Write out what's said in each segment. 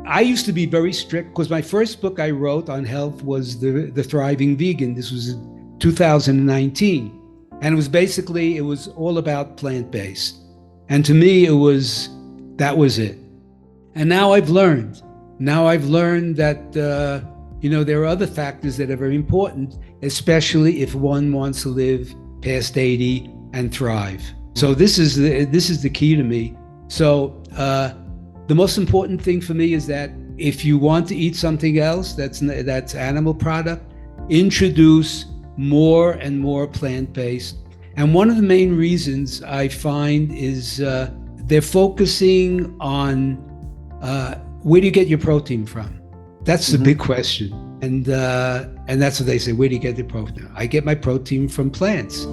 I used to be very strict because my first book I wrote on health was the Thriving Vegan. This was 2019. And it was all about plant-based. And to me, that was it. And now I've learned that, there are other factors that are very important, especially if one wants to live past 80 and thrive. So this is the key to me. So the most important thing for me is that if you want to eat something else that's animal product, introduce more and more plant-based. And one of the main reasons I find is they're focusing on where do you get your protein from? That's the big question. And that's what they say, where do you get the protein? I get my protein from plants.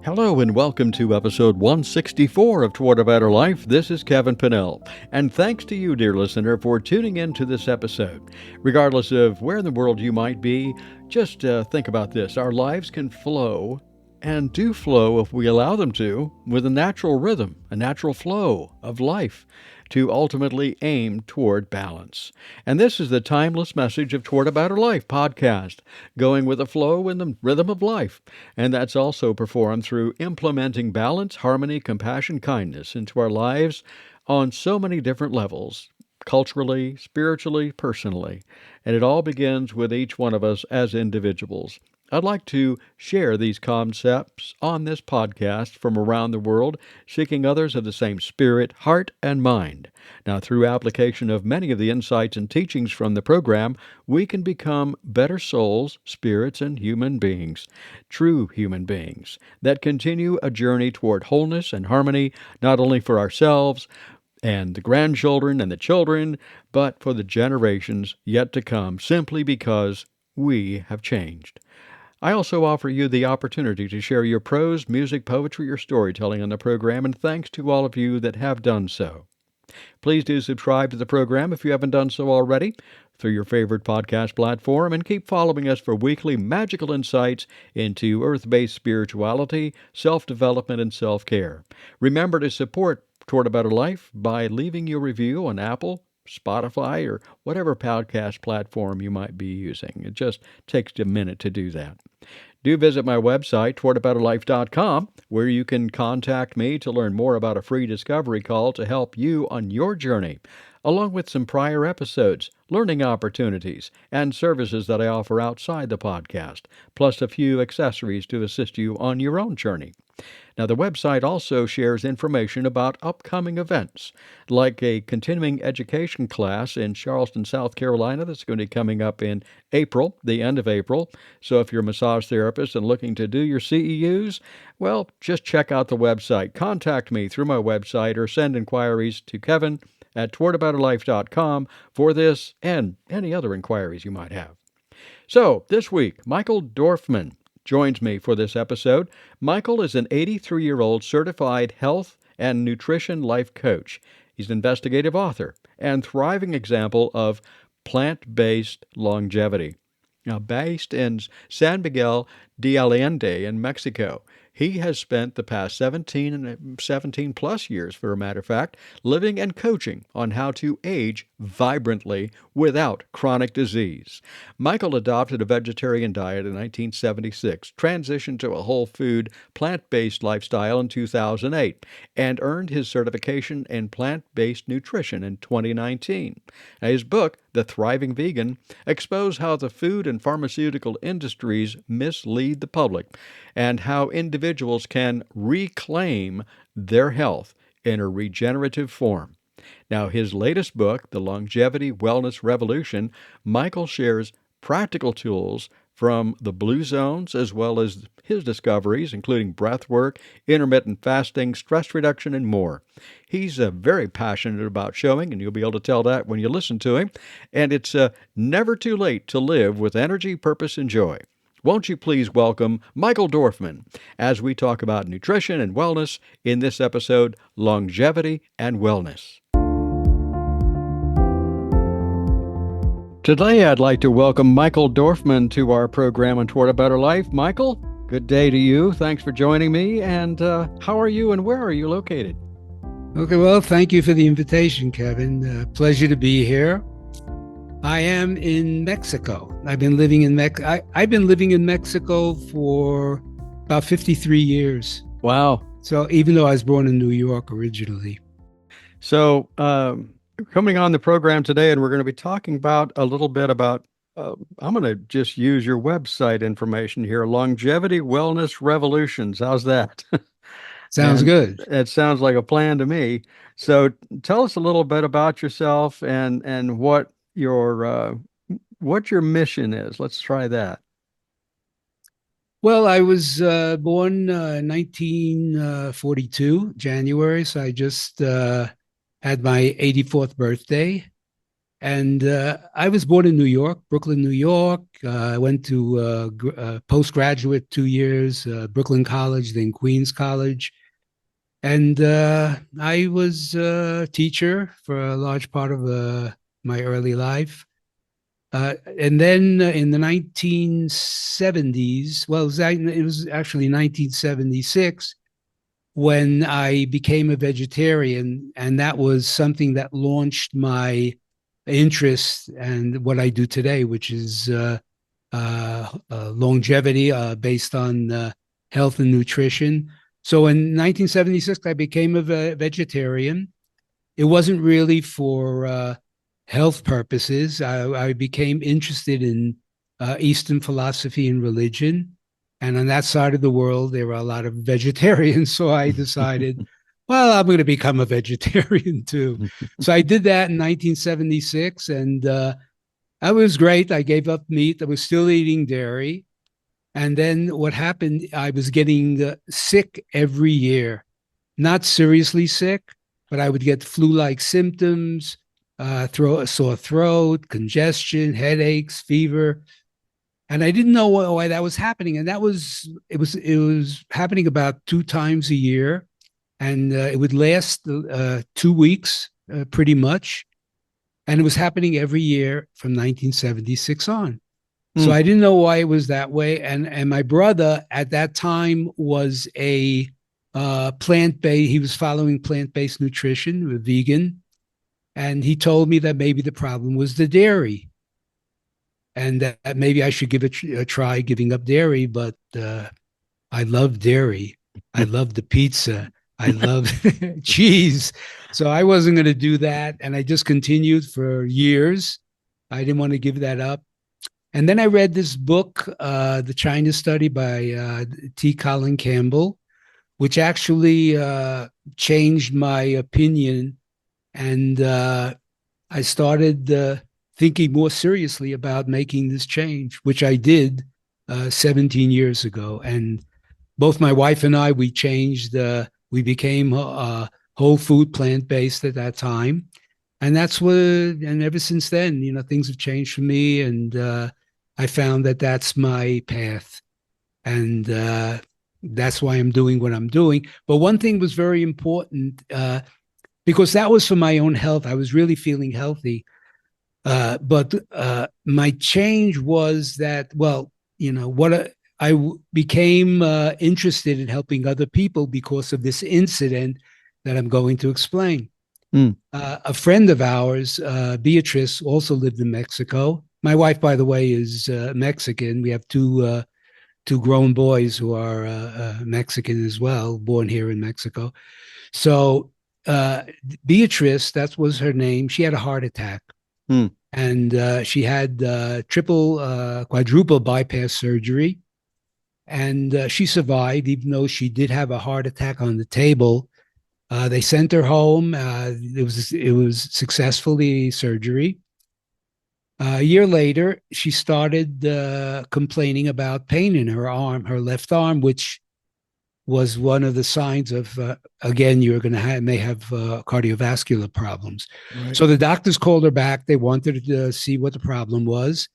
Hello and welcome to episode 164 of Toward a Better Life. This is Kevin Pennell. And thanks to you, dear listener, for tuning in to this episode. Regardless of where in the world you might be, just think about this. Our lives can flow and do flow if we allow them to with a natural rhythm, a natural flow of life to ultimately aim toward balance. And this is the timeless message of Toward a Better Life podcast, going with the flow and the rhythm of life. And that's also performed through implementing balance, harmony, compassion, kindness into our lives on so many different levels, culturally, spiritually, personally. And it all begins with each one of us as individuals. I'd like to share these concepts on this podcast from around the world, seeking others of the same spirit, heart, and mind. Now, through application of many of the insights and teachings from the program, we can become better souls, spirits, and human beings, true human beings, that continue a journey toward wholeness and harmony, not only for ourselves and the grandchildren and the children, but for the generations yet to come, simply because we have changed. I also offer you the opportunity to share your prose, music, poetry, or storytelling on the program, and thanks to all of you that have done so. Please do subscribe to the program if you haven't done so already through your favorite podcast platform, and keep following us for weekly magical insights into earth-based spirituality, self-development, and self-care. Remember to support Toward a Better Life by leaving your review on Apple, Spotify, or whatever podcast platform you might be using. It just takes a minute to do that. Do visit my website, towardabetterlife.com, where you can contact me to learn more about a free discovery call to help you on your journey, along with some prior episodes, learning opportunities, and services that I offer outside the podcast, plus a few accessories to assist you on your own journey. Now, the website also shares information about upcoming events, like a continuing education class in Charleston, South Carolina, that's going to be coming up in April, the end of April. So if you're a massage therapist and looking to do your CEUs, well, just check out the website. Contact me through my website or send inquiries to kevin@towardabetterlife.com for this and any other inquiries you might have. So, this week, Michael Dorfman joins me for this episode. Michael is an 83-year-old certified health and nutrition life coach. He's an investigative author and thriving example of plant-based longevity. Now, based in San Miguel de Allende in Mexico, he has spent the past 17 plus years, for a matter of fact, living and coaching on how to age vibrantly without chronic disease. Michael adopted a vegetarian diet in 1976, transitioned to a whole food, plant-based lifestyle in 2008, and earned his certification in plant-based nutrition in 2019. Now, his book, The Thriving Vegan, exposed how the food and pharmaceutical industries mislead the public and how individuals can reclaim their health in a regenerative form. Now, his latest book, The Longevity Wellness Revolution, Michael shares practical tools from the blue zones as well as his discoveries, including breathwork, intermittent fasting, stress reduction, and more. He's very passionate about showing, and you'll be able to tell that when you listen to him, and it's never too late to live with energy, purpose, and joy. Won't you please welcome Michael Dorfman as we talk about nutrition and wellness in this episode, Longevity and Wellness. Today, I'd like to welcome Michael Dorfman to our program on Toward a Better Life. Michael, good day to you. Thanks for joining me. And how are you and where are you located? Okay, well, thank you for the invitation, Kevin. Pleasure to be here. I am in Mexico. I've been living in Mexico for about 53 years. Wow. So even though I was born in New York originally. So, coming on the program today, and we're going to be talking about a little bit about, I'm going to just use your website information here, Longevity Wellness Revolutions. How's that? Sounds And good. it sounds like a plan to me. So, tell us a little bit about yourself and what your mission is. Let's try that. Well, I was born 1942, January. So I just had my 84th birthday. And I was born in New York, Brooklyn, New York. I went to postgraduate 2 years, Brooklyn College, then Queens College. And I was a teacher for a large part of my early life. And then in the 1970s, well, it was actually 1976 when I became a vegetarian. And that was something that launched my interest and what I do today, which is longevity based on health and nutrition. So in 1976, I became a vegetarian. It wasn't really for health purposes. I became interested in Eastern philosophy and religion. And on that side of the world, there were a lot of vegetarians. So I decided, well, I'm going to become a vegetarian too. So I did that in 1976. And that was great. I gave up meat. I was still eating dairy. And then what happened, I was getting sick every year, not seriously sick, but I would get flu-like symptoms, a sore throat, congestion, headaches, fever. And I didn't know why that was happening. And it was happening about 2 times a year. And it would last 2 weeks, pretty much. And it was happening every year from 1976 on. So Hmm. I didn't know why it was that way. And my brother at that time was a plant-based. He was following plant-based nutrition, a vegan, and he told me that maybe the problem was the dairy, and that maybe I should give it a try giving up dairy. But I love dairy. I love the pizza. I love cheese. So I wasn't going to do that, and I just continued for years. I didn't want to give that up. And then I read this book, The China Study by T. Colin Campbell, which actually changed my opinion. And I started thinking more seriously about making this change, which I did 17 years ago. And both my wife and I, we changed, we became whole food, plant based at that time. And and ever since then, things have changed for me. And I found that that's my path. And that's why I'm doing what I'm doing. But one thing was very important because that was for my own health. I was really feeling healthy. But my change was that, well, became interested in helping other people because of this incident that I'm going to explain. Hmm. A friend of ours, Beatrice, also lived in Mexico. My wife, by the way, is Mexican. We have two grown boys who are Mexican as well, born here in Mexico. So Beatrice, that was her name. She had a heart attack, Hmm. and she had quadruple bypass surgery, and she survived, even though she did have a heart attack on the table. They sent her home. It was successfully surgery. A year later, she started complaining about pain in her arm, her left arm, which was one of the signs of again you're going to may have cardiovascular problems. Right. So the doctors called her back. They wanted to see what the problem was,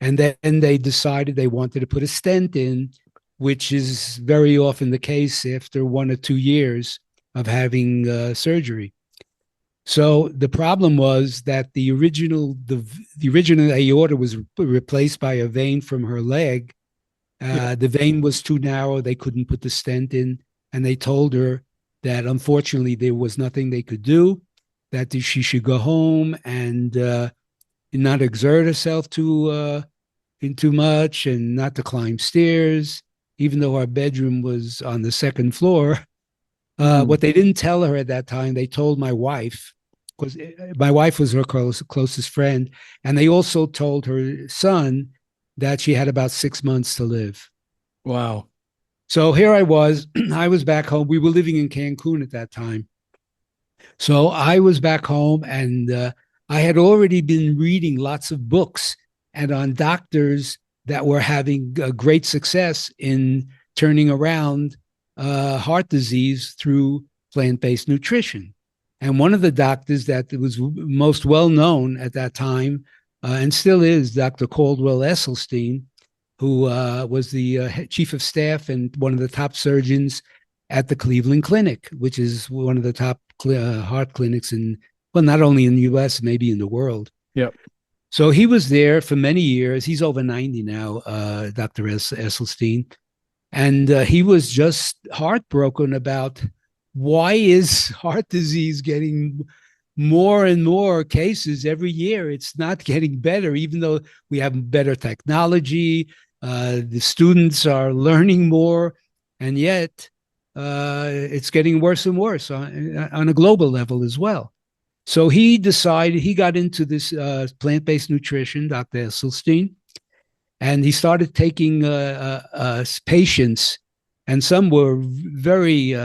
and then they decided they wanted to put a stent in, which is very often the case after 1 or 2 years of having surgery. So the problem was that the original aorta was replaced by a vein from her leg. Yeah. The vein was too narrow; they couldn't put the stent in, and they told her that unfortunately there was nothing they could do, that she should go home and not exert herself too much, and not to climb stairs, even though our bedroom was on the second floor. Mm. What they didn't tell her at that time, they told my wife, because my wife was her closest friend, and they also told her son that she had about 6 months to live. Wow. So here I was, I was back home. We were living in Cancun at that time. So I was back home, and I had already been reading lots of books and on doctors that were having great success in turning around heart disease through plant based nutrition. And one of the doctors that was most well known at that time, and still is, Dr. Caldwell Esselstyn, who was the chief of staff and one of the top surgeons at the Cleveland Clinic, which is one of the top heart clinics in, well, not only in the US, maybe in the world. Yep. So he was there for many years. He's over 90 now, Dr. Esselstyn. And he was just heartbroken about why is heart disease getting more and more cases every year. It's not getting better, even though we have better technology. The students are learning more, and yet it's getting worse and worse on a global level as well. So he decided, he got into this plant-based nutrition, Dr. Esselstyn, and he started taking patients, and some were very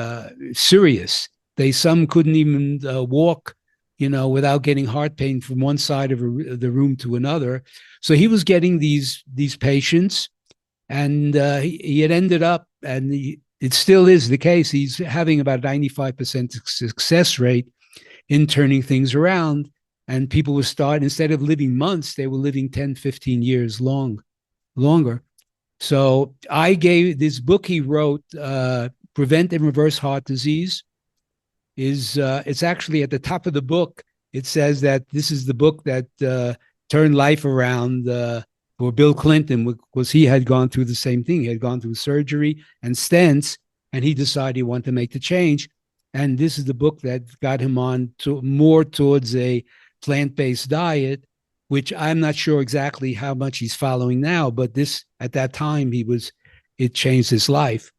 serious. Some couldn't even walk, without getting heart pain from one side of the room to another. So he was getting these patients, and he had ended up, and it still is the case. He's having about 95% success rate in turning things around. And people were starting, instead of living months, they were living 10, 15 years longer. So I gave this book he wrote, Prevent and Reverse Heart Disease. It's actually at the top of the book. It says that this is the book that turned life around for Bill Clinton, because he had gone through the same thing. He had gone through surgery and stents, and he decided he wanted to make the change. And this is the book that got him on to more towards a plant-based diet, which I'm not sure exactly how much he's following now, but this, at that time, it changed his life.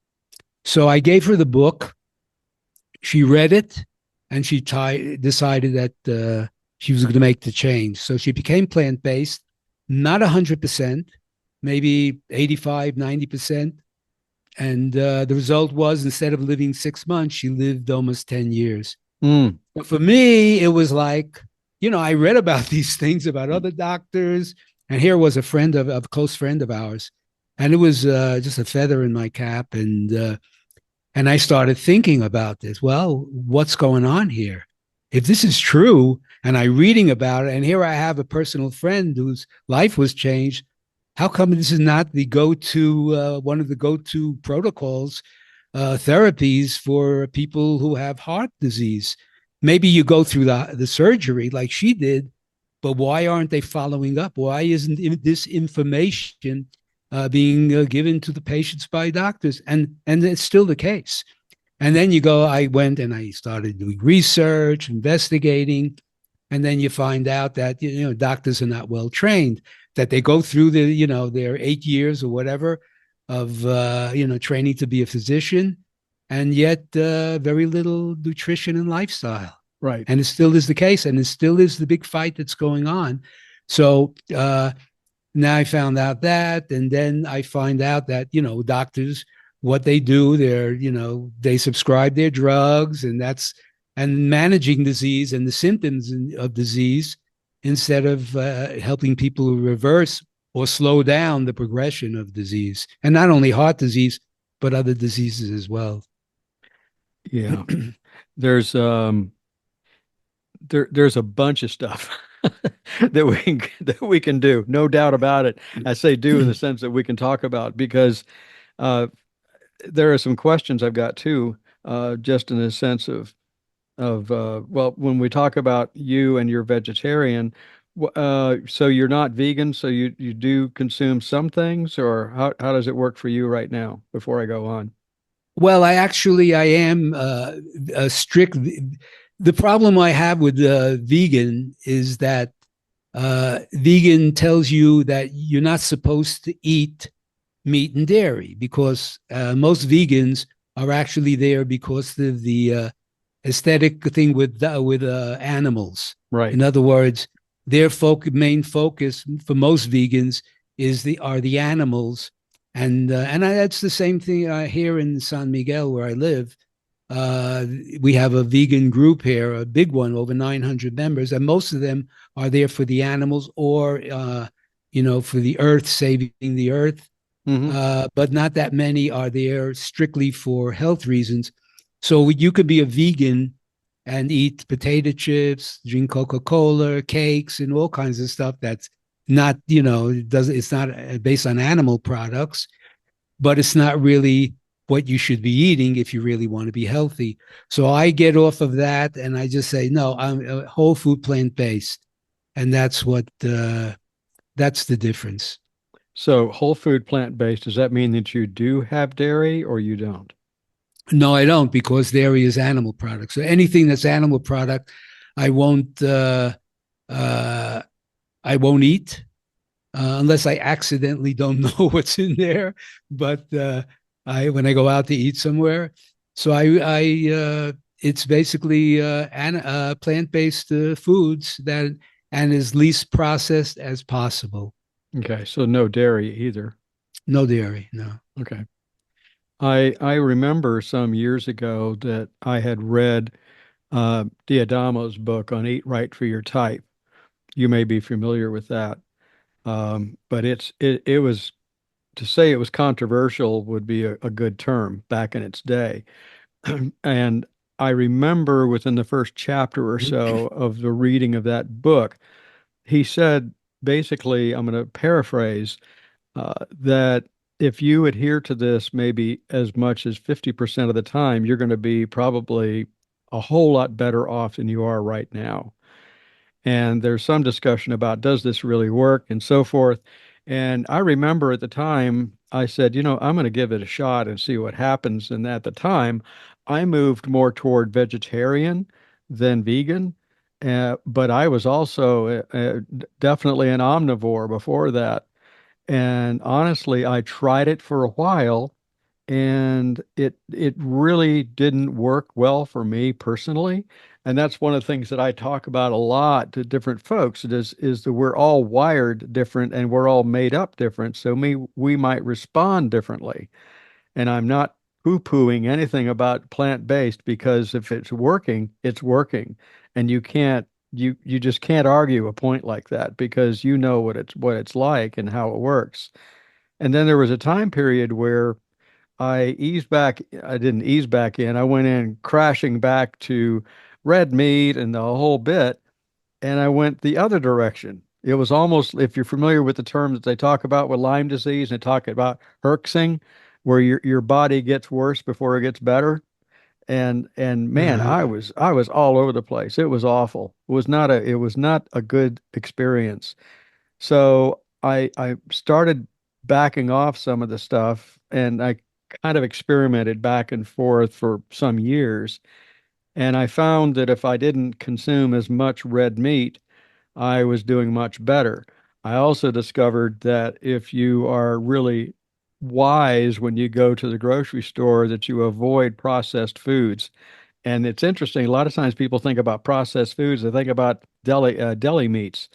So I gave her the book. She read it, and she decided that she was going to make the change. So she became plant-based, not 100%, maybe 85, 90%. And the result was, instead of living 6 months, she lived almost 10 years. Mm. But for me, it was like, I read about these things about other doctors, and here was a close friend of ours, and it was just a feather in my cap. And I started thinking about this. Well, what's going on here? If this is true, and I'm reading about it, and here I have a personal friend whose life was changed, how come this is not the go-to, one of the go-to protocols, therapies for people who have heart disease? Maybe you go through the surgery like she did, but why aren't they following up? Why isn't this information being given to the patients by doctors? And it's still the case. And then I went and I started doing research, investigating, and then you find out that doctors are not well trained, that they go through their 8 years or whatever of training to be a physician, and yet very little nutrition and lifestyle. Right. And it still is the case, and it still is the big fight that's going on. So now I found out that, and then I find out that doctors, what they do, they subscribe their drugs, and managing disease and the symptoms of disease, instead of helping people reverse or slow down the progression of disease, and not only heart disease but other diseases as well. Yeah. There's there's a bunch of stuff that we can do, no doubt about it. I say do in the sense that we can talk about, because uh, there are some questions I've got too, just in the sense of well, when we talk about you and you're vegetarian, so you're not vegan, so you do consume some things, or how does it work for you right now? Before I go on. Well, I am a strict. The problem I have with vegan is that vegan tells you that you're not supposed to eat meat and dairy because most vegans are actually there because of the aesthetic thing with animals. Right. In other words, their main focus for most vegans is the animals, and that's the same thing here in San Miguel where I live. Uh, we have a vegan group here, a big one, over 900 members, and most of them are there for the animals or for the earth, saving the earth, Hmm. but not that many are there strictly for health reasons. So you could be a vegan and eat potato chips, drink Coca-Cola, cakes, and all kinds of stuff that's not, it's not based on animal products, but it's not really what you should be eating if you really want to be healthy. So I get off of that and I just say, no, I'm a whole food plant based. And that's the difference. So whole food plant-based, does that mean that you do have dairy or you don't? No, I don't because dairy is animal product. So anything that's animal product, I won't uh, I won't eat unless I accidentally don't know what's in there. But I when I go out to eat somewhere, so I it's basically plant based foods that and as least processed as possible. Okay, so no dairy either. No dairy, no. Okay. I remember some years ago that I had read Diadamo's book on Eat Right for Your Type. You may be familiar with that. But it was to say it was controversial would be a good term back in its day. And I remember within the first chapter or so of the reading of that book, he said basically, I'm going to paraphrase, that if you adhere to this maybe as much as 50% of the time, you're going to be probably a whole lot better off than you are right now. And there's some discussion about does this really work and so forth. And I remember at the time I said, I'm going to give it a shot and see what happens. And at the time, I moved more toward vegetarian than vegan. But I was also definitely an omnivore before that. And honestly, I tried it for a while and it really didn't work well for me personally. And that's one of the things that I talk about a lot to different folks is that we're all wired different and we're all made up different. So we might respond differently. And I'm not poo-pooing anything about plant-based because if it's working, it's working. And you just can't argue a point like that because you know what it's like and how it works. And then there was a time period where I eased back. I didn't ease back in. I went in crashing back to red meat and the whole bit, and I went the other direction. It was almost, if you're familiar with the term that they talk about with Lyme disease, and they talk about herxing, where your body gets worse before it gets better. And man, Uh-huh. I was all over the place. It was awful. It was not a good experience. So I started backing off some of the stuff and I kind of experimented back and forth for some years. And I found that if I didn't consume as much red meat, I was doing much better. I also discovered that if you are really wise when you go to the grocery store, that you avoid processed foods. And it's interesting, a lot of times people think about processed foods, they think about deli meats.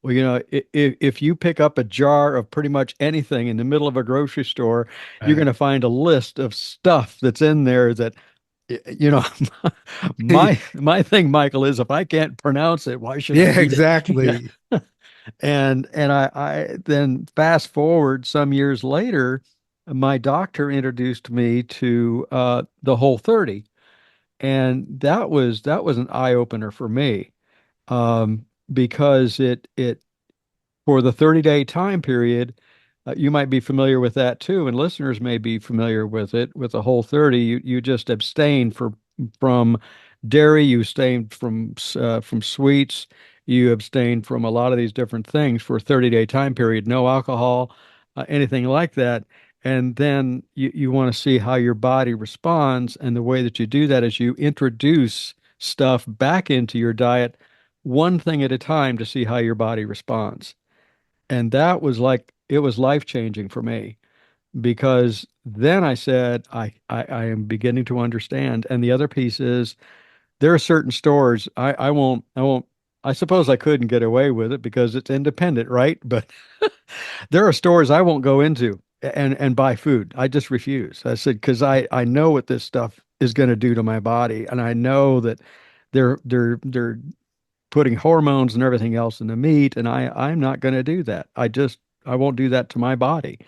Well, if you pick up a jar of pretty much anything in the middle of a grocery store, you're going Right. to find a list of stuff that's in there that, you know, my thing, Michael, is if I can't pronounce it, why should I Yeah, eat it? Yeah. exactly. And I then fast forward some years later, my doctor introduced me to the Whole 30, and that was an eye opener for me, because it for the 30-day time period, you might be familiar with that too, and listeners may be familiar with it. With the Whole 30, you just abstain from dairy, you abstain from sweets, you abstain from a lot of these different things for a 30-day time period, no alcohol, anything like that. And then you want to see how your body responds. And the way that you do that is you introduce stuff back into your diet one thing at a time to see how your body responds. And that was like, it was life changing for me because then I said, I am beginning to understand. And the other piece is there are certain stores I suppose I couldn't get away with it because it's independent, right? But there are stores I won't go into and buy food. I just refuse. I said, because I know what this stuff is going to do to my body. And I know that they're putting hormones and everything else in the meat. And I'm not going to do that. I won't do that to my body.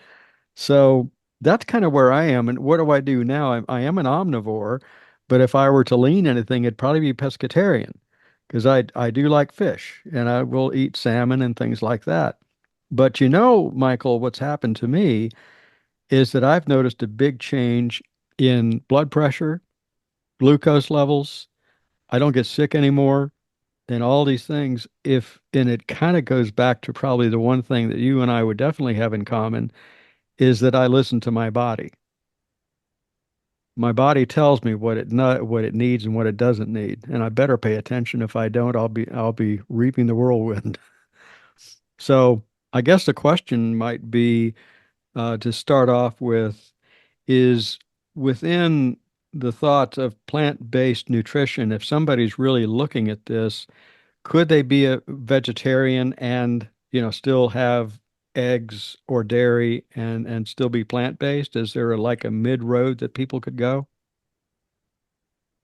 So that's kind of where I am. And what do I do now? I am an omnivore, but if I were to lean anything, it'd probably be pescatarian because I do like fish and I will eat salmon and things like that. But Michael, what's happened to me is that I've noticed a big change in blood pressure, glucose levels. I don't get sick anymore, and all these things. And it kind of goes back to probably the one thing that you and I would definitely have in common is that I listen to my body. My body tells me what it needs and what it doesn't need, and I better pay attention. If I don't, I'll be reaping the whirlwind. So I guess the question might be to start off with is within the thought of plant-based nutrition, if somebody's really looking at this, could they be a vegetarian and, still have eggs or dairy and still be plant-based? Is there like a mid-road that people could go?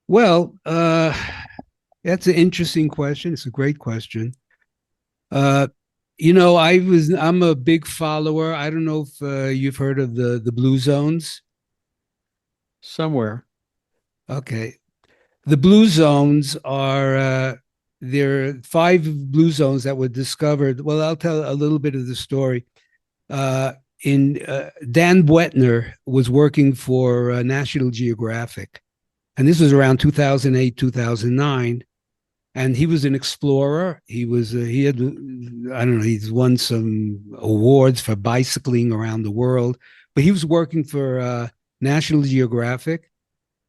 Well, that's an interesting question. It's a great question. Uh, I'm a big follower. I don't know if you've heard of the blue zones. Somewhere. Okay, the blue zones are there are five blue zones that were discovered. Well, I'll tell a little bit of the story. In Dan Buettner was working for National Geographic, and this was around 2008, 2009. And he was an explorer. He had, I don't know, he's won some awards for bicycling around the world, but he was working for National Geographic,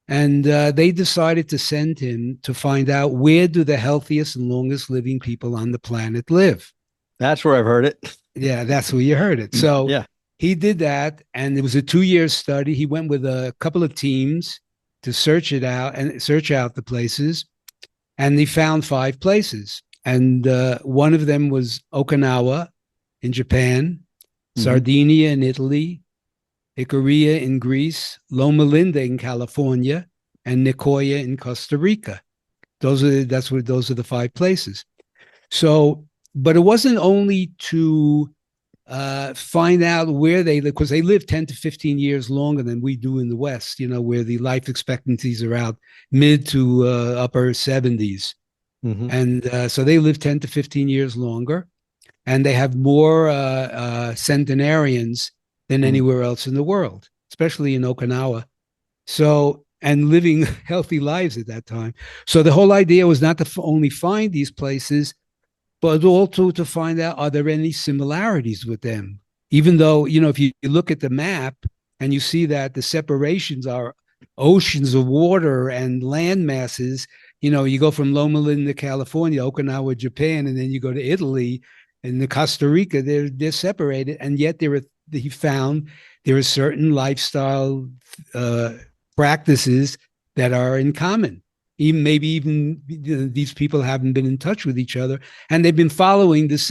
and they decided to send him to find out where do the healthiest and longest living people on the planet live. That's where I've heard it. Yeah, that's where you heard it. So Yeah. he did that, and it was a 2 year study. He went with a couple of teams to search it out and search out the places, and they found five places. And one of them was Okinawa in Japan, Hmm. Sardinia in Italy, Ikaria in Greece, Loma Linda in California, and Nicoya in Costa Rica. Those are the five places. So, but it wasn't only to find out where they live, because they live 10 to 15 years longer than we do in the West, where the life expectancies are out mid to upper 70s. Hmm. And so they live 10 to 15 years longer, and they have more centenarians than Hmm. anywhere else in the world, especially in Okinawa. So, and living healthy lives at that time. So the whole idea was not to only find these places, but also to find out are there any similarities with them. Even though, if you look at the map and you see that the separations are oceans of water and land masses, you go from Loma Linda, California, Okinawa, Japan, and then you go to Italy and the Costa Rica, they're separated. And yet he found there are certain lifestyle uh, practices that are in common. Even these people haven't been in touch with each other, and they've been following these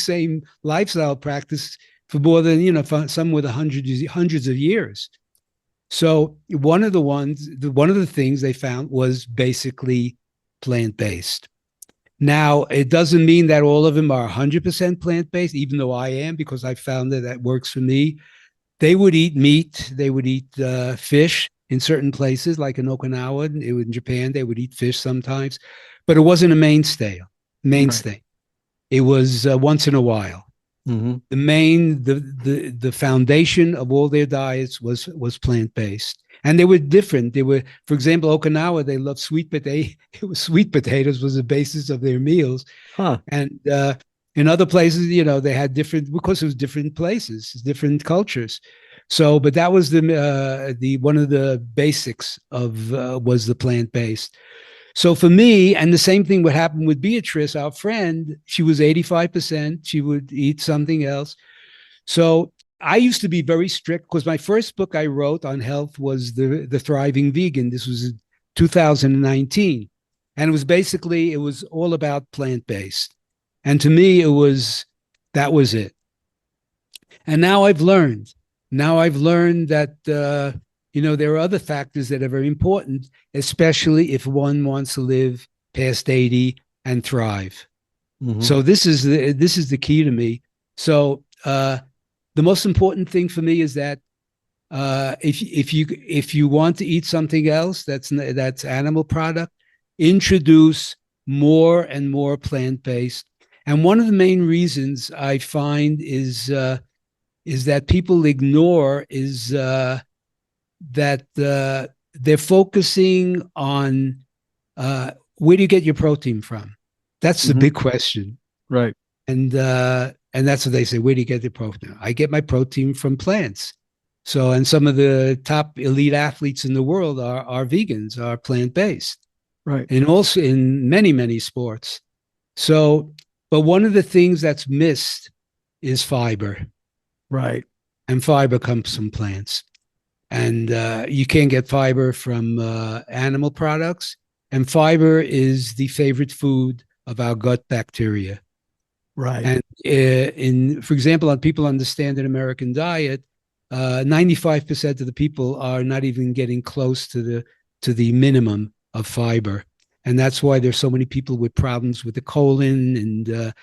same lifestyle practice for more than some with hundreds of years. So one of the things they found was basically plant based. Now, it doesn't mean that all of them are 100% plant based, even though I am, because I found that works for me. They would eat meat. They would eat fish in certain places, like in Okinawa. In Japan, they would eat fish sometimes, but it wasn't a mainstay. Right. Mainstay. It was once in a while. Hmm. The foundation of all their diets was plant based, and they were different. They were, for example, Okinawa. They loved sweet potato. It was sweet potatoes was the basis of their meals, Huh. and in other places, they had different because it was different places, different cultures. So, but that was the one of the basics of was the plant based. So for me, and the same thing would happen with Beatrice, our friend. She was 85%. She would eat something else. So I used to be very strict because my first book I wrote on health was the Thriving Vegan. This was 2019, and it was all about plant based. And to me, it was that was it. And now I've learned. Now I've learned that there are other factors that are very important, especially if one wants to live past 80 and thrive. Hmm. So this is the key to me. So the most important thing for me is that if you want to eat something else that's animal product, introduce more and more plant based. And one of the main reasons I find is that people ignore is that they're focusing on where do you get your protein from? That's the Hmm. big question. Right. And that's what they say. Where do you get the protein? I get my protein from plants. So, and some of the top elite athletes in the world are vegans, are plant based, Right. and also in many sports. So, but one of the things that's missed is fiber, Right. and fiber comes from plants. And you can't get fiber from animal products. And fiber is the favorite food of our gut bacteria. Right. And for example, on people on the standard American diet, 95% of the people are not even getting close to the minimum of fiber, and that's why there's so many people with problems with the colon and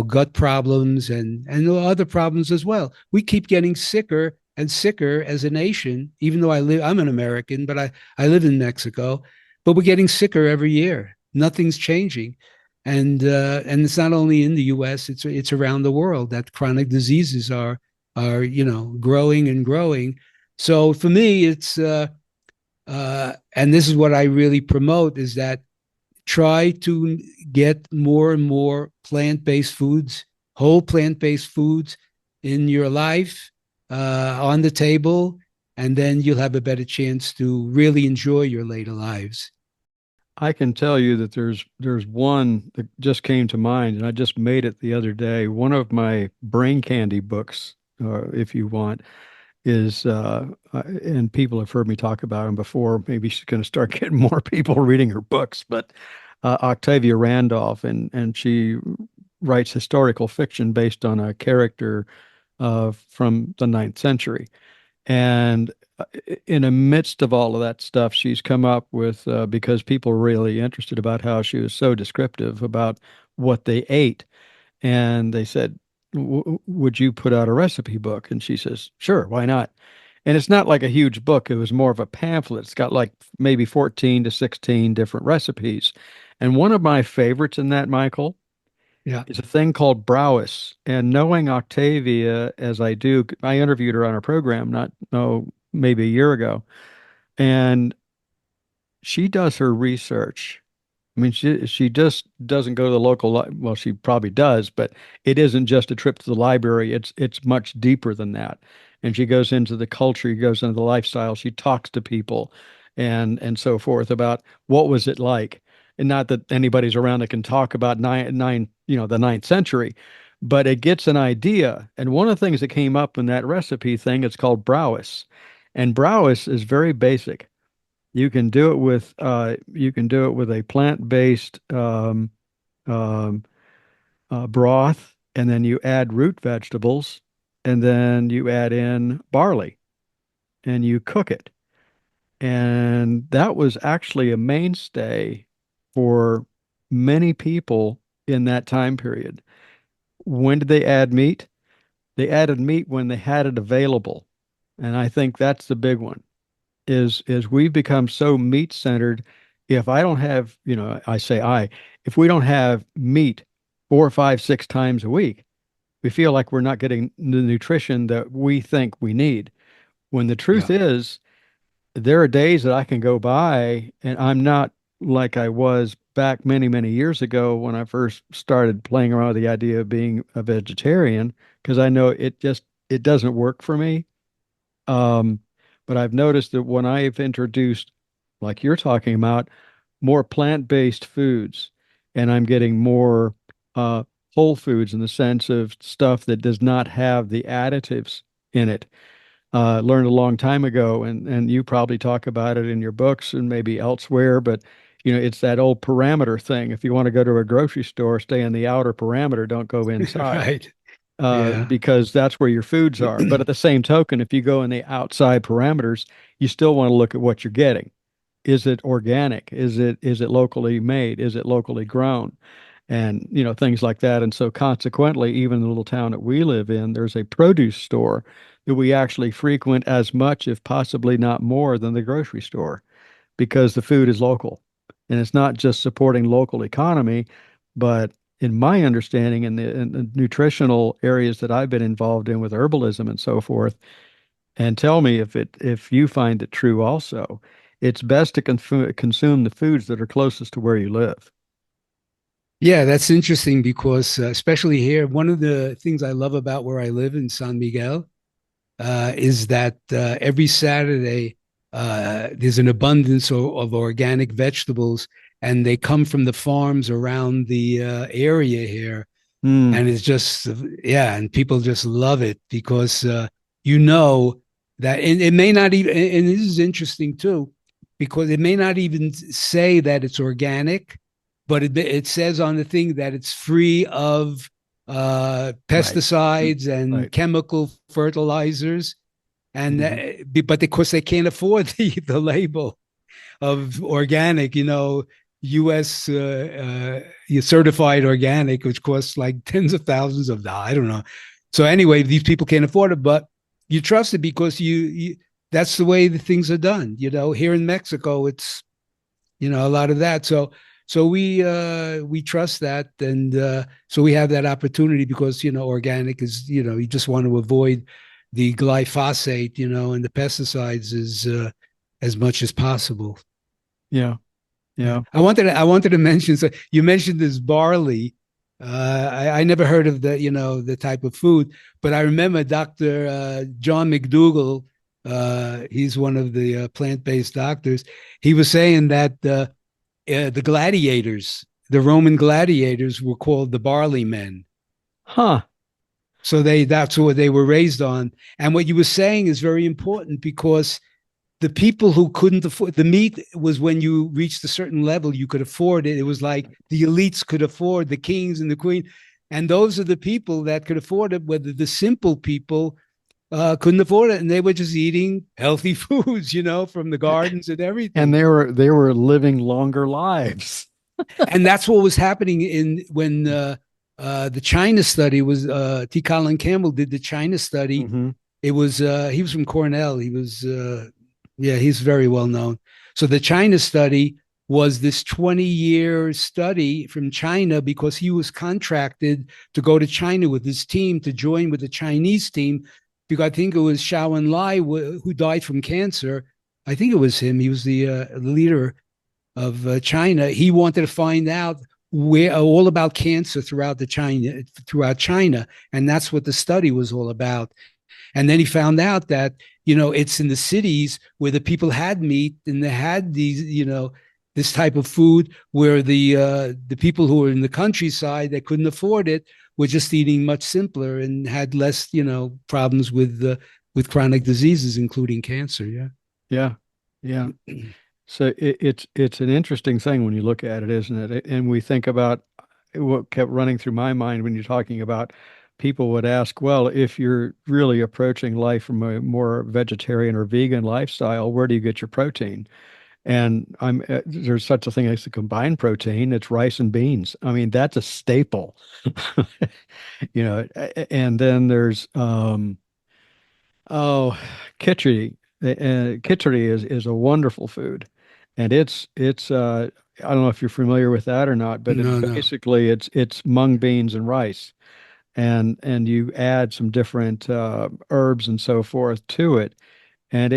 gut problems and other problems as well. We keep getting sicker and sicker as a nation, even though I'm an American, but I live in Mexico, but we're getting sicker every year. Nothing's changing, and it's not only in the U.S. It's around the world that chronic diseases are growing and growing. So for me, it's and this is what I really promote is that try to get more and more plant-based foods, whole plant-based foods in your life on the table, and then you'll have a better chance to really enjoy your later lives. I can tell you that there's one that just came to mind, and I just made it the other day. One of my brain candy books, if you want, is and people have heard me talk about him before. Maybe she's going to start getting more people reading her books, but Octavia Randolph, and she writes historical fiction based on a character from the ninth century. And in the midst of all of that stuff, she's come up with, because people were really interested about how she was so descriptive about what they ate. And they said, Would you put out a recipe book? And she says, Sure, why not? And it's not like a huge book. It was more of a pamphlet. It's got like maybe 14 to 16 different recipes. And one of my favorites in that, Michael, Yeah, is a thing called Browis. And knowing Octavia as I do, I interviewed her on our program not, no, maybe a year ago, and she does her research. I mean, she just doesn't go to the local well, she probably does, but it isn't just a trip to the library. It's much deeper than that. And she goes into the culture, she goes into the lifestyle, she talks to people and so forth about what was it like. And not that anybody's around that can talk about the ninth century, but it gets an idea. And one of the things that came up in that recipe thing, it's called Browis. And Browis is very basic. You can do it with a plant-based um, broth, and then you add root vegetables, and then you add in barley, and you cook it. And that was actually a mainstay for many people in that time period. When did they add meat? They added meat when they had it available, and I think that's the big one. Is we've become so meat centered. If I don't have, I say if we don't have meat 4, 5, 6 times a week, we feel like we're not getting the nutrition that we think we need. When the truth yeah. is, there are days that I can go by and I'm not like I was back many, many years ago when I first started playing around with the idea of being a vegetarian, because I know it doesn't work for me. Um, but I've noticed that when I've introduced, like you're talking about, more plant-based foods, and I'm getting more uh, whole foods in the sense of stuff that does not have the additives in it. Learned a long time ago, and you probably talk about it in your books and maybe elsewhere, but it's that old parameter thing. If you want to go to a grocery store, stay in the outer parameter, don't go inside, Right. Yeah. because that's where your foods are. But at the same token, if you go in the outside parameters, you still want to look at what you're getting. Is it organic? Is it locally made? Is it locally grown? And things like that. And so consequently, even in the little town that we live in, there's a produce store that we actually frequent as much, if possibly not more, than the grocery store because the food is local. And it's not just supporting local economy, but in my understanding, in the nutritional areas that I've been involved in with herbalism and so forth, and tell me if you find it true also, it's best to consume the foods that are closest to where you live. Yeah, that's interesting because, especially here, one of the things I love about where I live in San Miguel is that every Saturday there's an abundance of organic vegetables, and they come from the farms around the area here. Hmm. And it's just, yeah, and people just love it because you know that, and it may not even, and this is interesting too, because it may not even say that it's organic, but it says on the thing that it's free of Right. pesticides and Right. chemical fertilizers, and Hmm. but of course they can't afford the label of organic, U.S. Certified organic, which costs like tens of thousands of dollars. I don't know. So anyway, these people can't afford it, but you trust it because you that's the way the things are done. Here in Mexico, it's a lot of that. So we trust that, and so we have that opportunity because organic is you just want to avoid the glyphosate and the pesticides as much as possible. Yeah. Yeah, Yeah. I wanted to mention. So you mentioned this barley. I never heard of the type of food, but I remember Dr. John McDougall. He's one of the plant-based doctors. He was saying that the gladiators, the Roman gladiators, were called the barley men. Huh. So that's what they were raised on. And what you were saying is very important because the people who couldn't afford the meat was when you reached a certain level, you could afford it. It was like the elites could afford the kings and the queen. And those are the people that could afford it, whether the simple people couldn't afford it. And they were just eating healthy foods, from the gardens and And everything. they were living longer lives. And that's what was happening in when the China study was T. Colin Campbell did the China study. Hmm. It was he was from Cornell. He was yeah, he's very well known. So the China study was this 20-year study from China because he was contracted to go to China with his team to join with the Chinese team because I think it was Xiao Enlai who died from cancer. I think it was him. He was the leader of China. He wanted to find out where all about cancer throughout China, and that's what the study was all about. And then he found out that, it's in the cities where the people had meat and they had these, this type of food where the people who were in the countryside that couldn't afford it were just eating much simpler and had less, problems with chronic diseases, including cancer. Yeah. Yeah. Yeah. So it's an interesting thing when you look at it, isn't it? And we think about what kept running through my mind when you're talking about people would ask, well, if you're really approaching life from a more vegetarian or vegan lifestyle, where do you get your protein? And there's such a thing as a combined protein. It's rice and beans. I mean, that's a staple, and then there's oh, khichdi. Khichdi is a wonderful food, and it's I don't know if you're familiar with that or not, but No, no. it's mung beans and rice, and you add some different herbs and so forth to it, and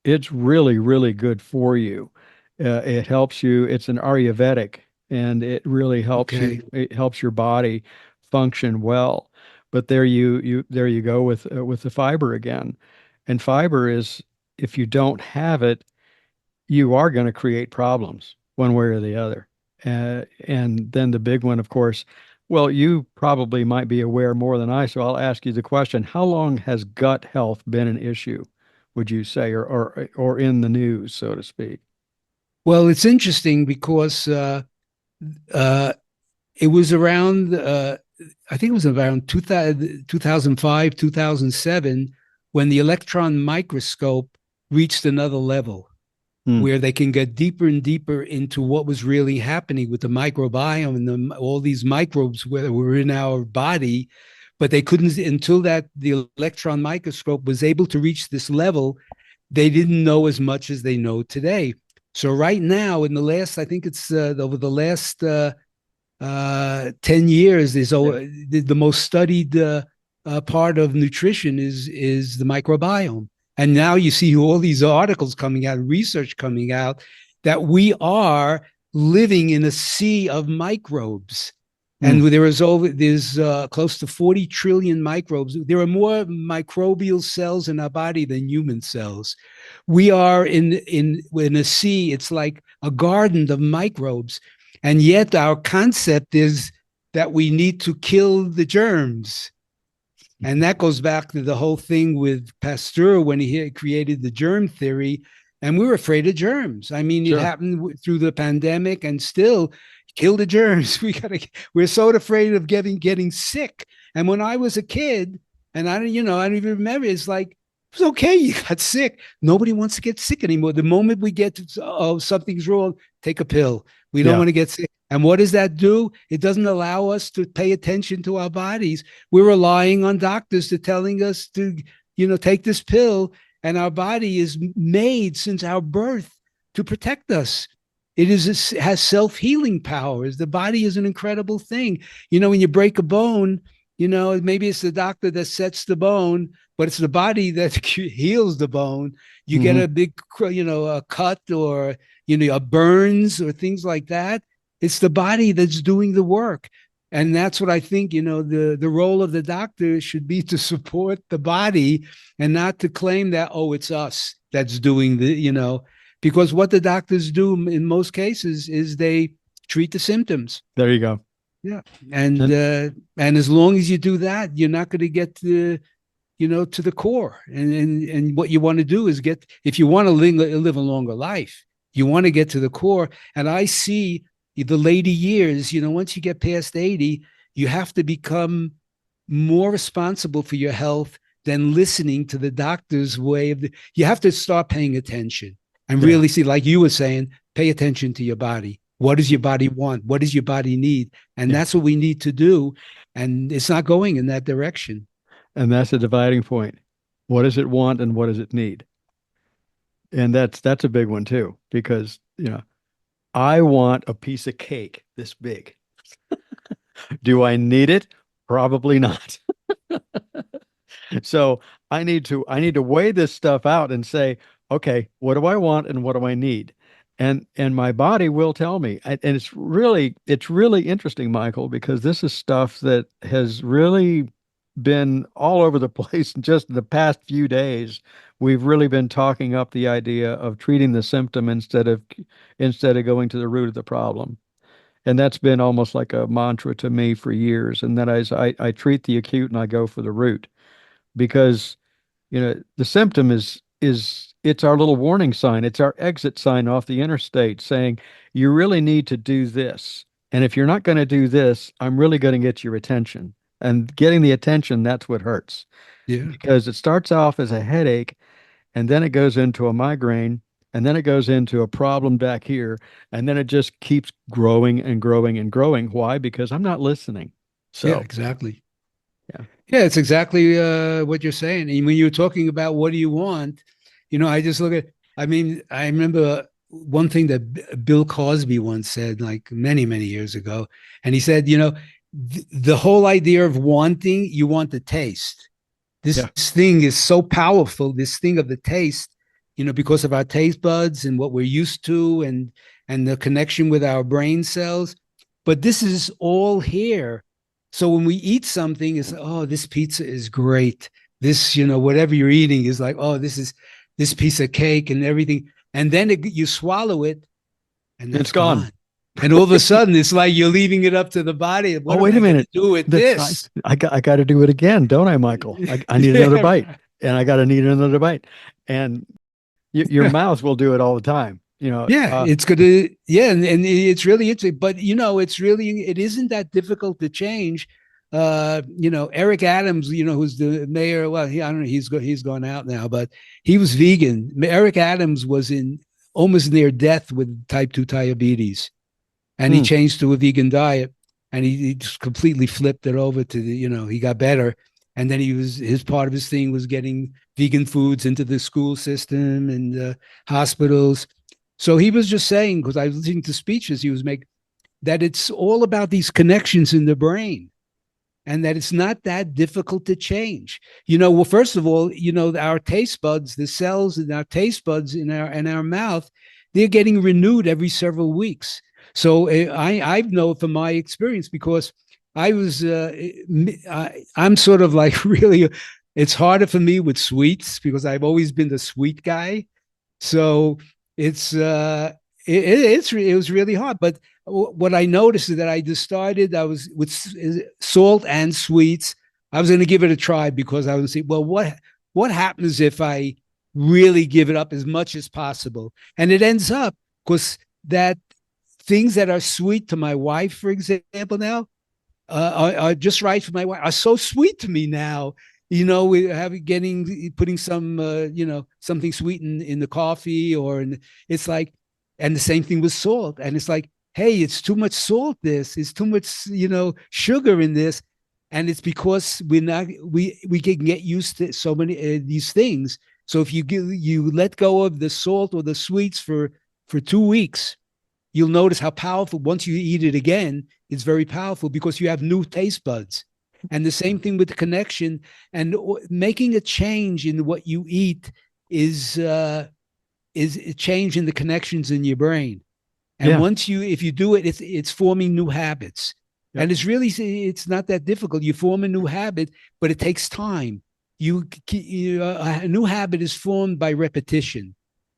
it's really good for you. It helps you. It's an Ayurvedic, and it really helps you. Okay. It helps your body function well. But there you go with the fiber again, And fiber is, if you don't have it, you are going to create problems one way or the other. And then the big one, of course, well, you probably might be aware more than I, so I'll ask you the question: how long has gut health been an issue, would you say, or in the news, so to speak? Well, it's interesting because uh, it was around, I think it was around 2005, 2007, when the electron microscope reached another level Hmm. where they can get deeper and deeper into what was really happening with the microbiome and all these microbes that were in our body. But they couldn't, until that the electron microscope was able to reach this level, they didn't know as much as they know today. So right now, in the last, I think it's over the last 10 years, is Yeah. the most studied part of nutrition is the microbiome. And now you see all these articles coming out, research coming out, that we are living in a sea of microbes. Hmm. And there's close to 40 trillion microbes. There are more microbial cells in our body than human cells. We are in a sea. It's like a garden of microbes, and yet our concept is that we need to kill the germs. And that goes back to the whole thing with Pasteur when he created the germ theory. And we were afraid of germs. I mean, it Sure. happened through the pandemic, and still kill the germs. We're so afraid of getting sick. And when I was a kid, and I don't even remember, it's like, it's okay, you got sick. Nobody wants to get sick anymore. The moment we get to, oh, something's wrong, take a pill. We don't Yeah. want to get sick. And what does that do? It doesn't allow us to pay attention to our bodies. We're relying on doctors to telling us to, take this pill, and our body is made since our birth to protect us. It has self-healing powers. The body is an incredible thing. When you break a bone, maybe it's the doctor that sets the bone, but it's the body that heals the bone. You get Hmm. a big, a cut, or, a burns or things like that. It's the body that's doing the work. And that's what I think, the role of the doctor should be, to support the body and not to claim that, oh, it's us that's doing because what the doctors do in most cases is they treat the symptoms. There you go. Yeah. And And as long as you do that, you're not going to get to the core. And what you want to do is if you want to live a longer life, you want to get to the core. And I see the later years, once you get past 80, you have to become more responsible for your health than listening to the doctor's way you have to start paying attention and yeah. really see, like you were saying, pay attention to your body. What does your body want? What does your body need? And Yeah. that's what we need to do. And it's not going in that direction. And that's the dividing point. What does it want and what does it need? And that's a big one too, because I want a piece of cake this big. Do I need it? Probably not. So I need to weigh this stuff out and say, okay, what do I want and what do I need? And my body will tell me. And it's really interesting, Michael, because this is stuff that has really been all over the place in just the past few days. We've really been talking up the idea of treating the symptom instead of going to the root of the problem. And that's been almost like a mantra to me for years. And that I treat the acute and I go for the root, because the symptom is it's our little warning sign. It's our exit sign off the interstate saying, you really need to do this. And if you're not going to do this, I'm really going to get your attention. And getting the attention, that's what hurts, Yeah. because it starts off as a headache, and then it goes into a migraine, and then it goes into a problem back here, and then it just keeps growing and growing and growing. Why? Because I'm not listening. Yeah, So, exactly. yeah. Yeah, it's exactly what you're saying. And when you're talking about what do you want, I just look at, I mean, I remember one thing that Bill Cosby once said, like many, many years ago. And he said, the whole idea of wanting, you want the taste. This Yeah. thing is so powerful, this thing of the taste, because of our taste buds and what we're used to, and the connection with our brain cells. But this is all here. So when we eat something, it's, oh, this pizza is great. this, whatever you're eating is like, oh, this is this piece of cake and everything. And then you swallow it and It's that's gone. gone. And all of a sudden, it's like you're leaving it up to the body. Oh, What am wait a I going to minute. do with That's I, this? I got to do it again, don't I, Michael? I need another bite, Yeah, and I got to need another bite, and your mouth will do it all the time. yeah, it's gonna, yeah, and it's really interesting. But it isn't that difficult to change. Eric Adams, who's the mayor. Well, I don't know, he's gone out now, but he was vegan. Eric Adams was in almost near death with type 2 diabetes, and he hmm, changed to a vegan diet, and he just completely flipped it over to he got better. And then his part of his thing was getting vegan foods into the school system and hospitals. So he was just saying, because I was listening to speeches he was making, that it's all about these connections in the brain, and that it's not that difficult to change. Well, first of all, our taste buds, the cells in our taste buds in our mouth, they're getting renewed every several weeks. So I know from my experience, because I was I'm sort of like really, it's harder for me with sweets because I've always been the sweet guy. So it's it was really hard. But what I noticed is that I just started. I was with salt and sweets. I was going to give it a try because I was saying, well, what happens if I really give it up as much as possible? And it ends up, because that things that are sweet to my wife, for example, now are just right for my wife, are so sweet to me now. We have putting some something sweet in the coffee, it's like, and the same thing with salt. And it's like, hey, it's too much salt. This is too much, sugar in this. And it's because we can get used to so many these things. So if you let go of the salt or the sweets for 2 weeks, you'll notice how powerful, once you eat it again, it's very powerful because you have new taste buds. And the same thing with the connection, and making a change in what you eat is a change in the connections in your brain. And yeah, once if you do it, it's forming new habits. yep, And it's not that difficult. You form a new habit, but it takes time. A new habit is formed by repetition.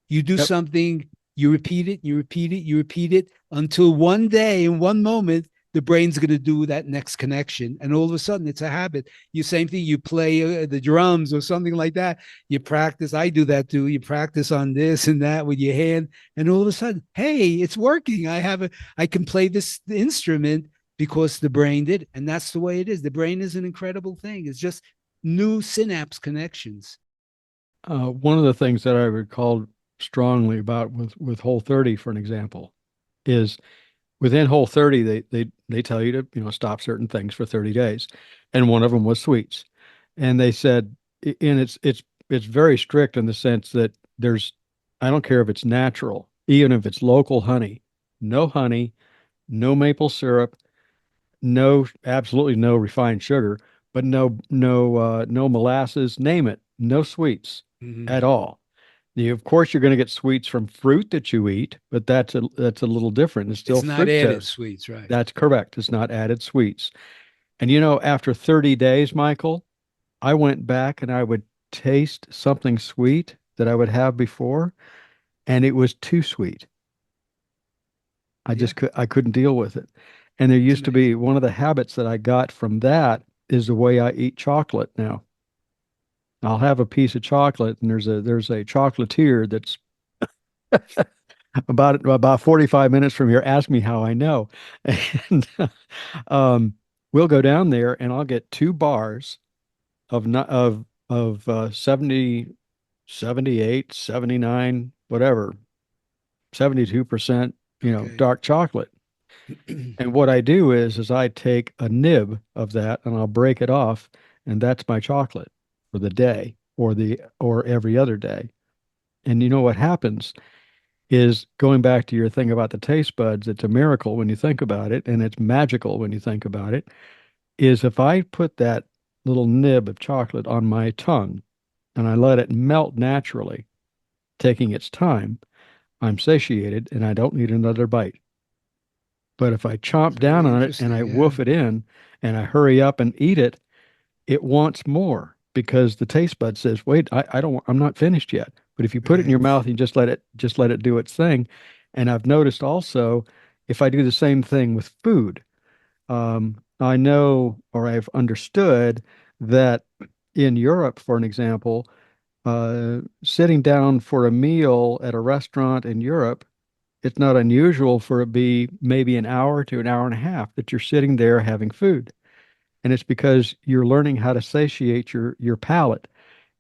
You do yep. something, you repeat it, you repeat it, you repeat it, until one day, in one moment, the brain's going to do that next connection. And all of a sudden, it's a habit. You same thing, you play the drums or something like that. You practice. I do that too. You practice on this and that with your hand. And all of a sudden, hey, it's working. I can play this instrument because the brain did. And that's the way it is. The brain is an incredible thing. It's just new synapse connections. One of the things that I recall strongly about with Whole 30, for an example, is within Whole 30, they tell you to, stop certain things for 30 days. And one of them was sweets. And they said, and it's very strict in the sense that I don't care if it's natural, even if it's local honey, no maple syrup, absolutely no refined sugar, but no molasses, name it, no sweets Mm-hmm. at all. Of course, you're going to get sweets from fruit that you eat, but that's a little different. It's still It's not added fructose. sweets, right? That's correct. It's not added sweets. And after 30 days, Michael, I went back and I would taste something sweet that I would have before, and it was too sweet. Yeah, I couldn't deal with it. And there it's used to be amazing. one of the habits that I got from that is the way I eat chocolate now. I'll have a piece of chocolate, and there's a chocolatier that's about 45 minutes from here. Ask me how I know. And um, we'll go down there, and I'll get 2 bars of 70, 78, 79, whatever, 72%, Okay. dark chocolate. And what I do is I take a nib of that and I'll break it off, and that's my chocolate for the day or every other day. And you know what happens is, going back to your thing about the taste buds, it's a miracle when you think about it, and it's magical when you think about it, is if I put that little nib of chocolate on my tongue and I let it melt naturally, taking its time, I'm satiated and I don't need another bite. But if I chomp down Very on it and I interesting. Yeah. woof it in and I hurry up and eat it, it wants more. because the taste bud says, "Wait, I don't, I'm not finished yet." But if you put it in Right. your mouth and just let it do its thing. And I've noticed also, if I do the same thing with food, I know or I've understood that in Europe, for an example, sitting down for a meal at a restaurant in Europe, it's not unusual for it be maybe an hour to an hour and a half that you're sitting there having food. And it's because you're learning how to satiate your palate.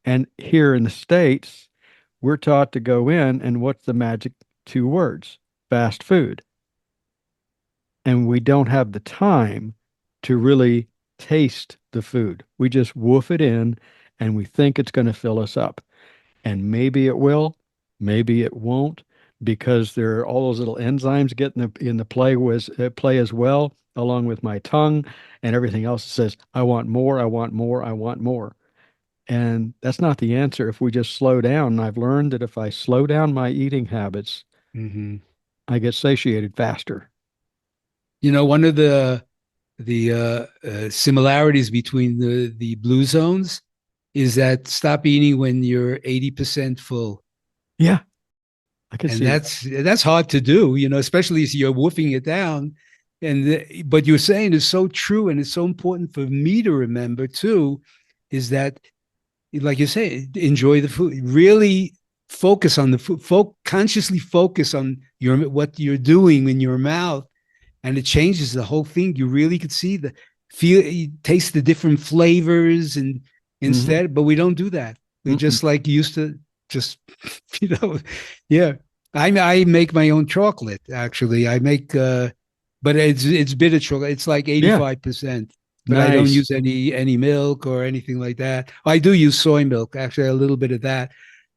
And here in the States, we're taught to go in and what's the magic two words? Fast food. And we don't have the time to really taste the food. We just woof it in and we think it's going to fill us up. And maybe it will, maybe it won't, because there are all those little enzymes get in the play as well, along with my tongue and everything else that says, I want more, I want more, I want more. And that's not the answer if we just slow down. And I've learned that if I slow down my eating habits, Hmm. I get satiated faster. One of the similarities between the blue zones is that stop eating when you're 80% full. Yeah, I can And see that. that's hard to do, especially as you're woofing it down. But you're saying is so true, and it's so important for me to remember too, is that, like you say, enjoy the food. Really focus on the food. Consciously focus on what you're doing in your mouth, and it changes the whole thing. You really could see you taste the different flavors, and Hmm. instead, but we don't do that. We Mm-mm. just like used to just, you know, yeah. I make my own chocolate. Actually, I make, but it's bitter chocolate. It's like Yeah, 85%. But I don't nice. use any milk or anything like that. I do use soy milk, actually, a little bit of that.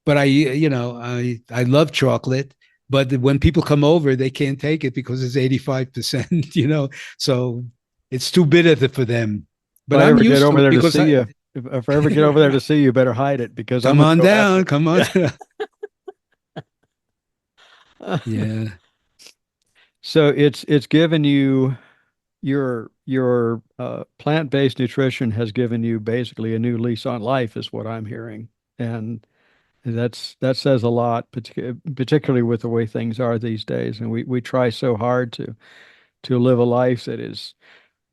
But I love chocolate. But when people come over, they can't take it because it's 85%. So it's too bitter for them. If But I I'm ever get used to over it there to because see you, if I ever get over there to see you, better hide it because I'm come going to on go after down, it. come on. Yeah. Yeah. So it's given you your plant-based nutrition has given you basically a new lease on life, is what I'm hearing. And that says a lot, particularly with the way things are these days. And we try so hard to live a life that is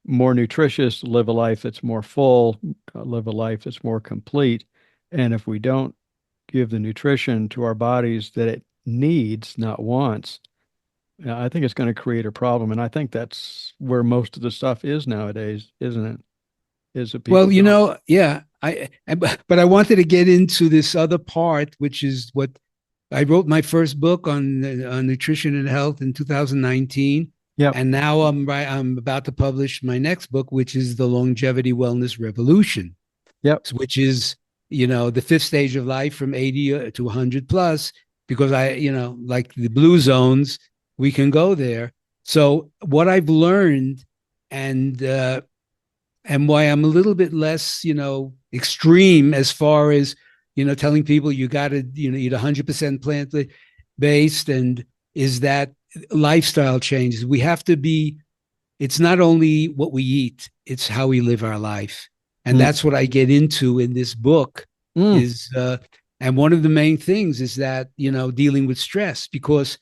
more nutritious, live a life that's more full, live a life that's more complete. And if we don't give the nutrition to our bodies that it needs, not wants, I think it's going to create a problem. And I think that's where most of the stuff is nowadays, isn't it? Is that people Well, don't. yeah, but I wanted to get into this other part, which is what I wrote my first book on nutrition and health in 2019, Yep. and now I'm about to publish my next book, which is the Longevity Wellness Revolution, Yep. which is the fifth stage of life from 80 to 100 plus. Because like the blue zones, we can go there. So what I've learned, and why I'm a little bit less, extreme as far as, telling people you got to, eat 100% plant based, and is that lifestyle changes. We have to be, it's not only what we eat, it's how we live our life. And Mm, that's what I get into in this book mm, is, and one of the main things is that, dealing with stress, because